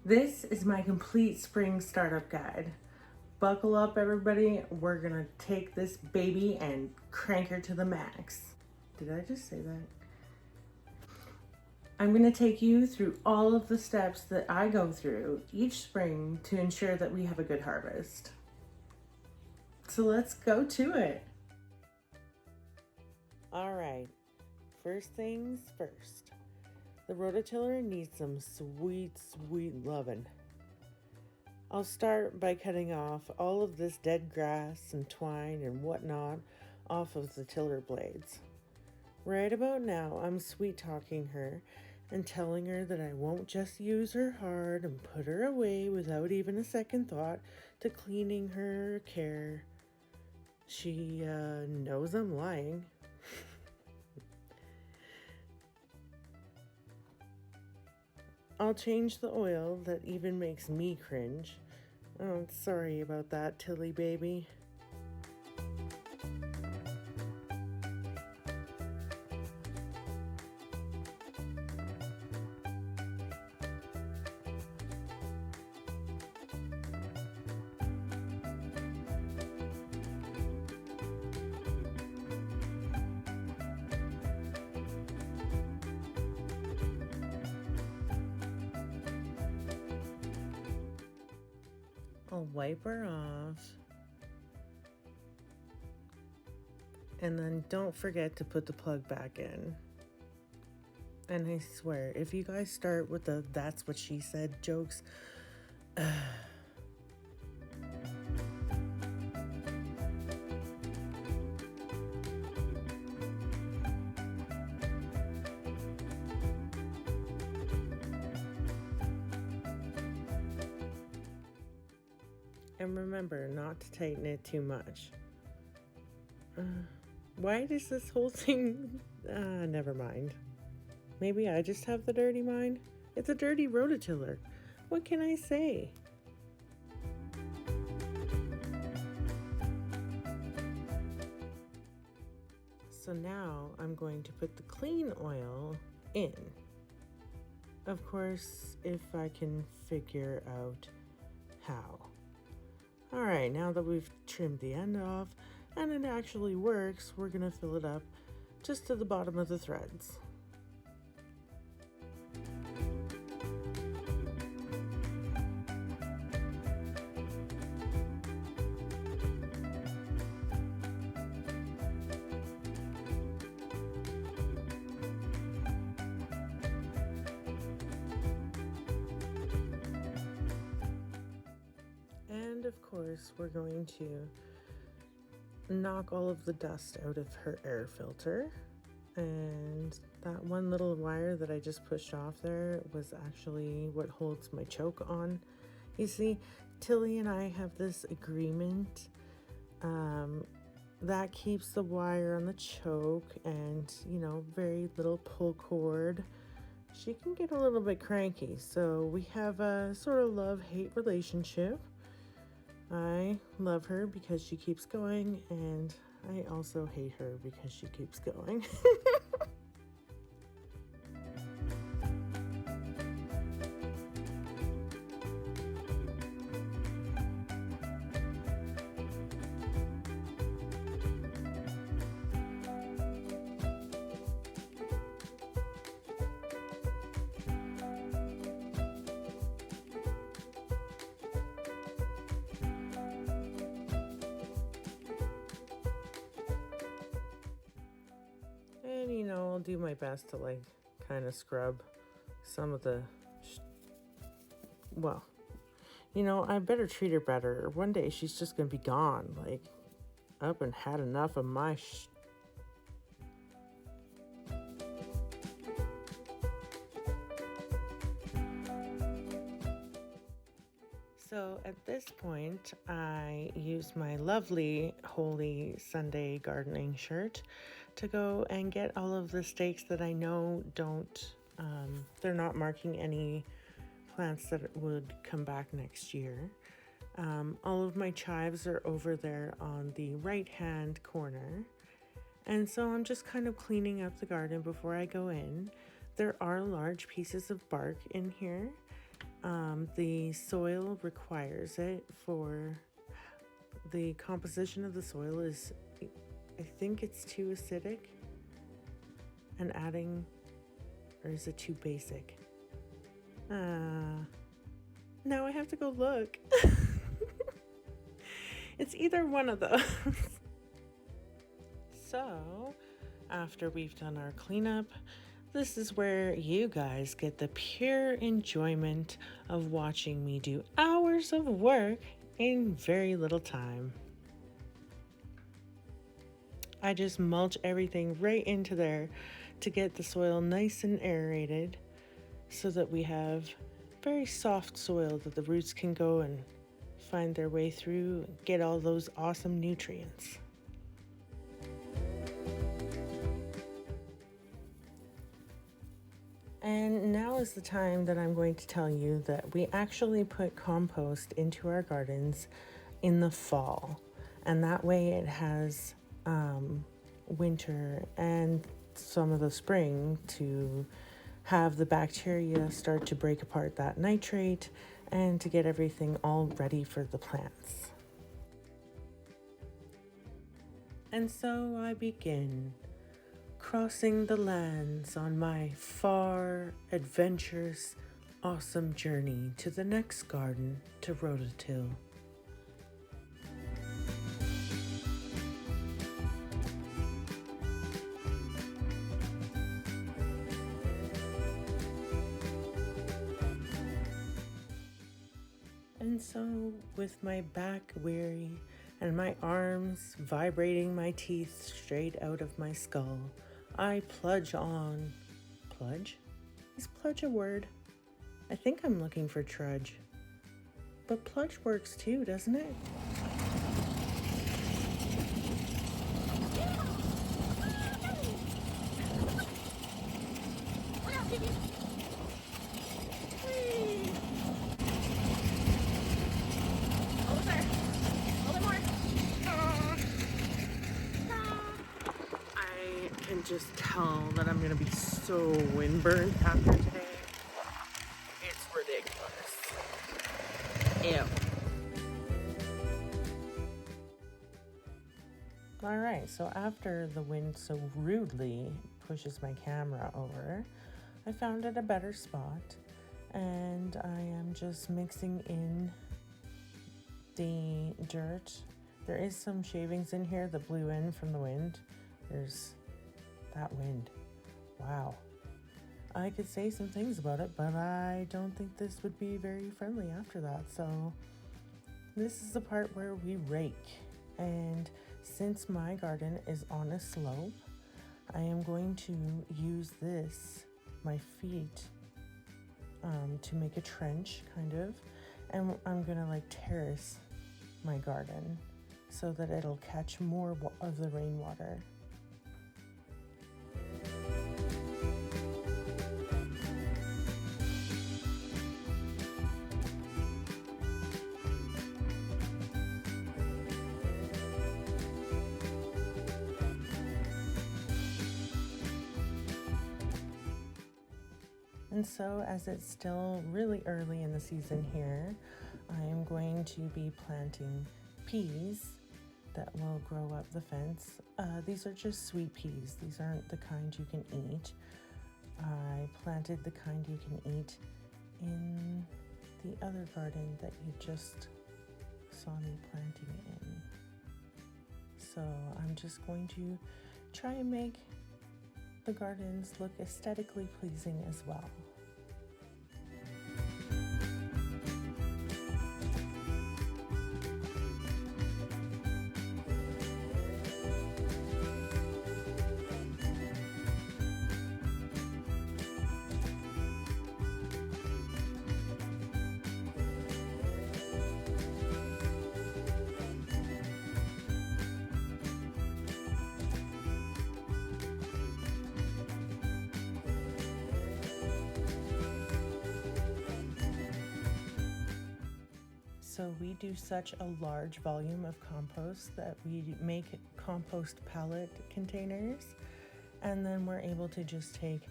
This is my complete spring startup guide. Buckle up, everybody. We're gonna take this baby and crank her to the max. Did I just say that? I'm gonna take you through all of the steps that I go through each spring to ensure that we have a good harvest. So let's go to it. All right, first things first. The rototiller needs some sweet loving. I'll start by cutting off all of this dead grass and twine and whatnot off of the tiller blades. Right about now, I'm sweet talking her and telling her that I won't just use her hard and put her away without even a second thought to cleaning her care. She knows I'm lying. I'll change the oil that even makes me cringe. Oh, sorry about that, Tilly baby. I'll wipe her off. And then don't forget to put the plug back in. And I swear, if you guys start with the "that's what she said" jokes, and remember not to tighten it too much. Why does this whole thing... never mind. Maybe I just have the dirty mind? It's a dirty rototiller. What can I say? So now I'm going to put the clean oil in. Of course, if I can figure out how. All right, now that we've trimmed the end off and it actually works, we're gonna fill it up just to the bottom of the threads. And of course, we're going to knock all of the dust out of her air filter. And that one little wire that I just pushed off there was actually what holds my choke on. You see, Tilly and I have this agreement that keeps the wire on the choke and, you know, very little pull cord. She can get a little bit cranky, so we have a sort of love-hate relationship. I love her because she keeps going, and I also hate her because she keeps going. And, you know, I'll do my best to, like, kind of scrub some of the... Well, you know, I better treat her better. One day she's just gonna be gone, like, up and had enough of my So at this point, I used my lovely Holy Sunday gardening shirt to go and get all of the stakes that I know don't, they're not marking any plants that would come back next year. All of my chives are over there on the right-hand corner. And so I'm just kind of cleaning up the garden before I go in. There are large pieces of bark in here. The soil requires it. For the composition of the soil is, I think it's too acidic, and adding, or is it too basic? Now I have to go look. It's either one of those. So, after we've done our cleanup, this is where you guys get the pure enjoyment of watching me do hours of work in very little time. I just mulch everything right into there to get the soil nice and aerated so that we have very soft soil that the roots can go and find their way through and get all those awesome nutrients. And now is the time that I'm going to tell you that we actually put compost into our gardens in the fall, and that way it has winter and some of the spring to have the bacteria start to break apart that nitrate and to get everything all ready for the plants. And so I begin crossing the lands on my far, adventurous, awesome journey to the next garden to rototill. And so, with my back weary and my arms vibrating my teeth straight out of my skull, I plunge on. Plunge? Is plunge a word? I think I'm looking for trudge. But plunge works too, doesn't it? I can just tell that I'm gonna be so windburned after today. It's ridiculous. Ew. Alright, so after the wind so rudely pushes my camera over, I found it a better spot, and I am just mixing in the dirt. There is some shavings in here that blew in from the wind. There's that wind. Wow. I could say some things about it, but I don't think this would be very friendly after that. So this is the part where we rake. And since my garden is on a slope, I am going to use this, my feet, to make a trench, kind of. And I'm gonna like terrace my garden so that it'll catch more of the rainwater. And so, as it's still really early in the season here, I am going to be planting peas that will grow up the fence. These are just sweet peas. These aren't the kind you can eat. I planted the kind you can eat in the other garden that you just saw me planting it in. So I'm just going to try and make the gardens look aesthetically pleasing as well. So we do such a large volume of compost that we make compost pallet containers, and then we're able to just take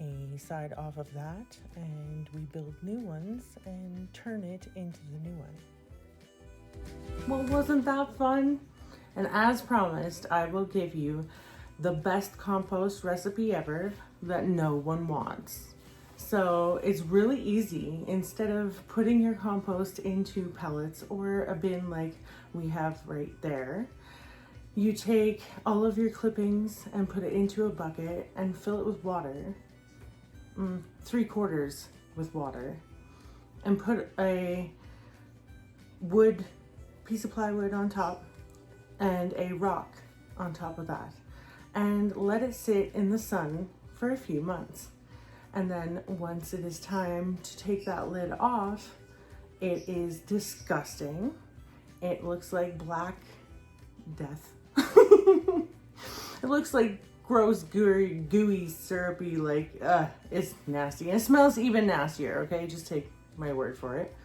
a side off of that, and we build new ones and turn it into the new one. Well, wasn't that fun? And as promised, I will give you the best compost recipe ever that no one wants. So it's really easy. Instead of putting your compost into pellets or a bin like we have right there, you take all of your clippings and put it into a bucket and fill it with water, 3/4 with water, and put a piece of plywood on top and a rock on top of that, and let it sit in the sun for a few months. And then once it is time to take that lid off, it is disgusting. It looks like black death. It looks like gross, gooey, syrupy, like, it's nasty. And it smells even nastier, okay? Just take my word for it.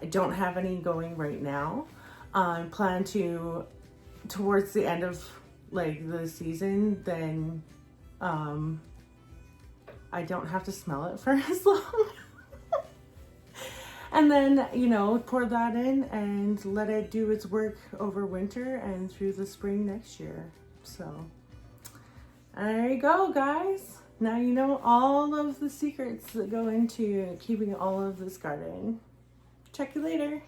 I don't have any going right now. I plan to, towards the end of like the season, then I don't have to smell it for as long. And then, you know, pour that in and let it do its work over winter and through the spring next year. So there you go, guys. Now you know all of the secrets that go into keeping all of this garden. Check you later.